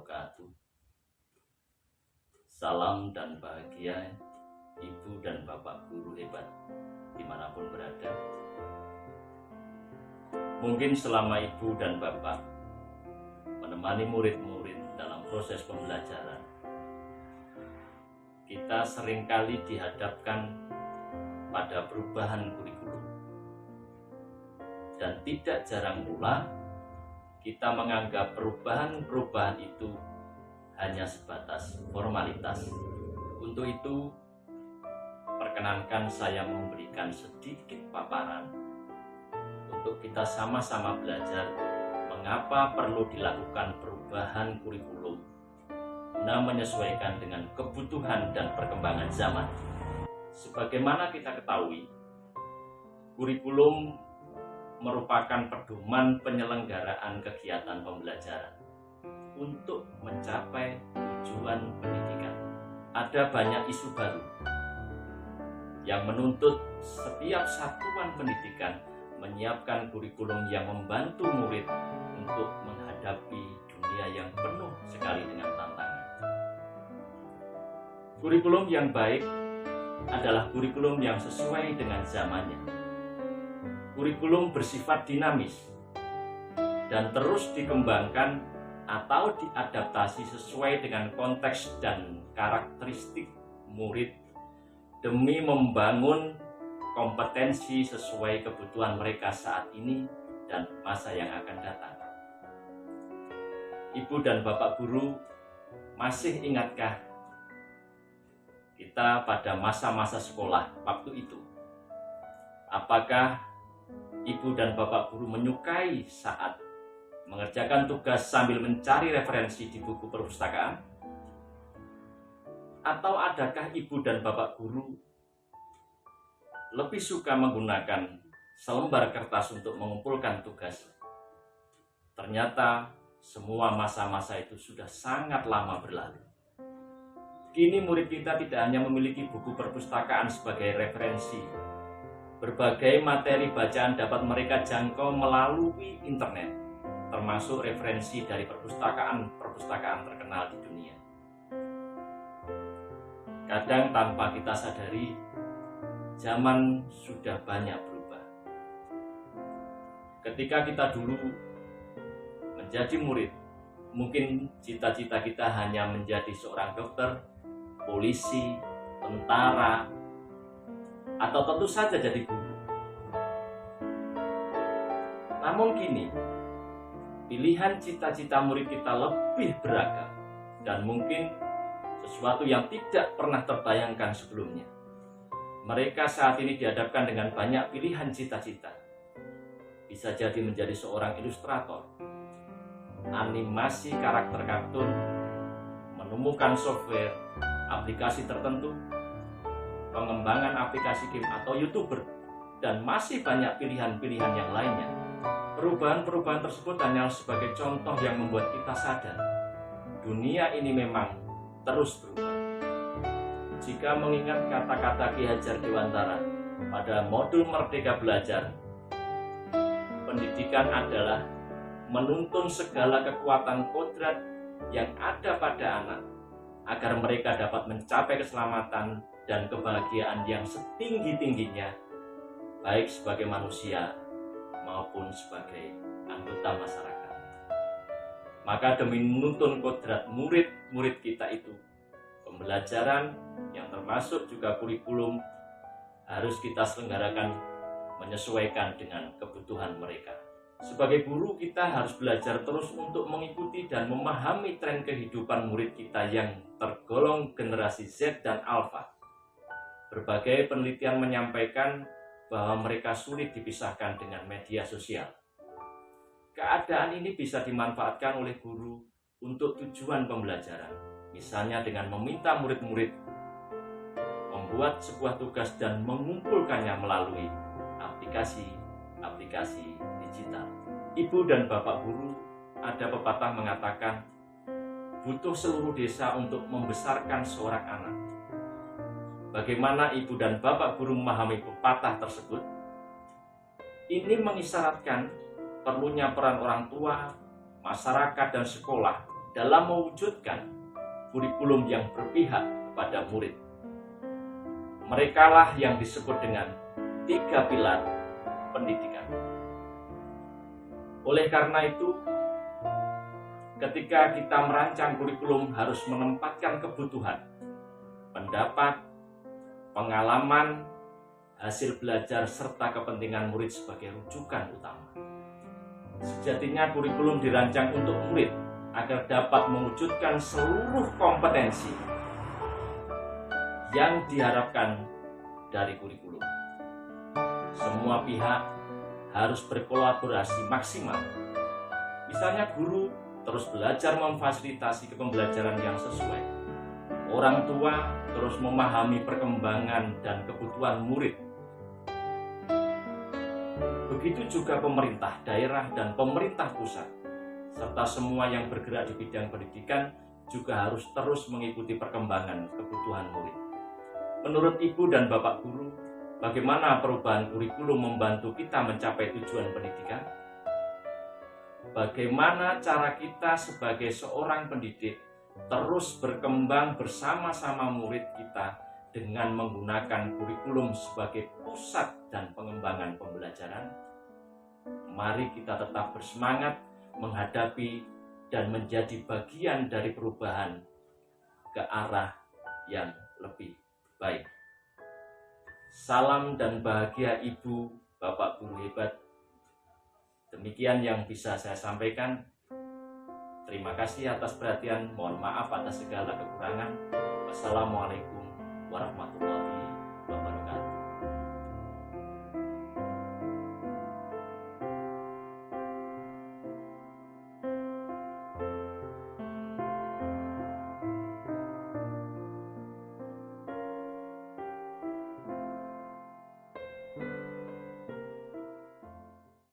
wabarakatuh. Salam dan bahagia Ibu dan Bapak guru hebat dimanapun berada. Mungkin selama Ibu dan Bapak menemani murid-murid dalam proses pembelajaran, kita seringkali dihadapkan pada perubahan kurikulum. Dan tidak jarang pula kita menganggap perubahan-perubahan itu hanya sebatas formalitas. Untuk itu, perkenankan saya memberikan sedikit paparan untuk kita sama-sama belajar mengapa perlu dilakukan perubahan kurikulum guna menyesuaikan dengan kebutuhan dan perkembangan zaman. Sebagaimana kita ketahui, kurikulum merupakan pedoman penyelenggaraan kegiatan pembelajaran untuk mencapai tujuan pendidikan. Ada banyak isu baru yang menuntut setiap satuan pendidikan menyiapkan kurikulum yang membantu murid untuk menghadapi dunia yang penuh sekali dengan tantangan. Kurikulum yang baik adalah kurikulum yang sesuai dengan zamannya. Kurikulum bersifat dinamis dan terus dikembangkan atau diadaptasi sesuai dengan konteks dan karakteristik murid demi membangun kompetensi sesuai kebutuhan mereka saat ini dan masa yang akan datang. Ibu dan Bapak guru, masih ingatkah kita pada masa-masa sekolah waktu itu? Apakah Ibu dan Bapak guru menyukai saat mengerjakan tugas sambil mencari referensi di buku perpustakaan? Atau adakah Ibu dan Bapak guru lebih suka menggunakan selembar kertas untuk mengumpulkan tugas? Ternyata semua masa-masa itu sudah sangat lama berlalu. Kini murid kita tidak hanya memiliki buku perpustakaan sebagai referensi. Berbagai materi bacaan dapat mereka jangkau melalui internet, termasuk referensi dari perpustakaan terkenal di dunia. Kadang tanpa kita sadari, zaman sudah banyak berubah. Ketika kita dulu menjadi murid, mungkin cita-cita kita hanya menjadi seorang dokter, polisi, tentara, atau tentu saja jadi guru. Namun kini, pilihan cita-cita murid kita lebih beragam dan mungkin sesuatu yang tidak pernah terbayangkan sebelumnya. Mereka saat ini dihadapkan dengan banyak pilihan cita-cita. Bisa jadi menjadi seorang ilustrator, animasi karakter kartun, menemukan software, aplikasi tertentu, pengembangan aplikasi game atau YouTuber, dan masih banyak pilihan-pilihan yang lainnya. Perubahan-perubahan tersebut hanya sebagai contoh yang membuat kita sadar dunia ini memang terus berubah. Jika mengingat kata-kata Ki Hajar Dewantara pada modul Merdeka Belajar, pendidikan adalah menuntun segala kekuatan kodrat yang ada pada anak agar mereka dapat mencapai keselamatan dan kebahagiaan yang setinggi-tingginya, baik sebagai manusia maupun sebagai anggota masyarakat. Maka demi menuntun kodrat murid-murid kita itu, pembelajaran yang termasuk juga kurikulum harus kita selenggarakan menyesuaikan dengan kebutuhan mereka. Sebagai guru, kita harus belajar terus untuk mengikuti dan memahami tren kehidupan murid kita yang tergolong generasi Z dan Alpha. Berbagai penelitian menyampaikan bahwa mereka sulit dipisahkan dengan media sosial. Keadaan ini bisa dimanfaatkan oleh guru untuk tujuan pembelajaran, misalnya dengan meminta murid-murid membuat sebuah tugas dan mengumpulkannya melalui aplikasi digital. Ibu dan Bapak guru, ada pepatah mengatakan, butuh seluruh desa untuk membesarkan seorang anak. Bagaimana Ibu dan Bapak guru memahami pepatah tersebut? Ini mengisyaratkan perlunya peran orang tua, masyarakat, dan sekolah dalam mewujudkan kurikulum yang berpihak kepada murid. Merekalah yang disebut dengan 3 pilar pendidikan. Oleh karena itu, ketika kita merancang kurikulum harus menempatkan kebutuhan, pendapat, pengalaman, hasil belajar, serta kepentingan murid sebagai rujukan utama. Sejatinya kurikulum dirancang untuk murid agar dapat mewujudkan seluruh kompetensi yang diharapkan dari kurikulum. Semua pihak harus berkolaborasi maksimal. Misalnya guru terus belajar memfasilitasi pembelajaran yang sesuai. Orang tua terus memahami perkembangan dan kebutuhan murid. Begitu juga pemerintah daerah dan pemerintah pusat, serta semua yang bergerak di bidang pendidikan juga harus terus mengikuti perkembangan kebutuhan murid. Menurut Ibu dan Bapak Guru, bagaimana perubahan kurikulum membantu kita mencapai tujuan pendidikan? Bagaimana cara kita sebagai seorang pendidik terus berkembang bersama-sama murid kita dengan menggunakan kurikulum sebagai pusat dan pengembangan pembelajaran? Mari kita tetap bersemangat menghadapi dan menjadi bagian dari perubahan ke arah yang lebih baik. Salam dan bahagia Ibu, Bapak Guru hebat. Demikian yang bisa saya sampaikan. Terima kasih atas perhatian. Mohon maaf atas segala kekurangan. Wassalamualaikum warahmatullahi wabarakatuh.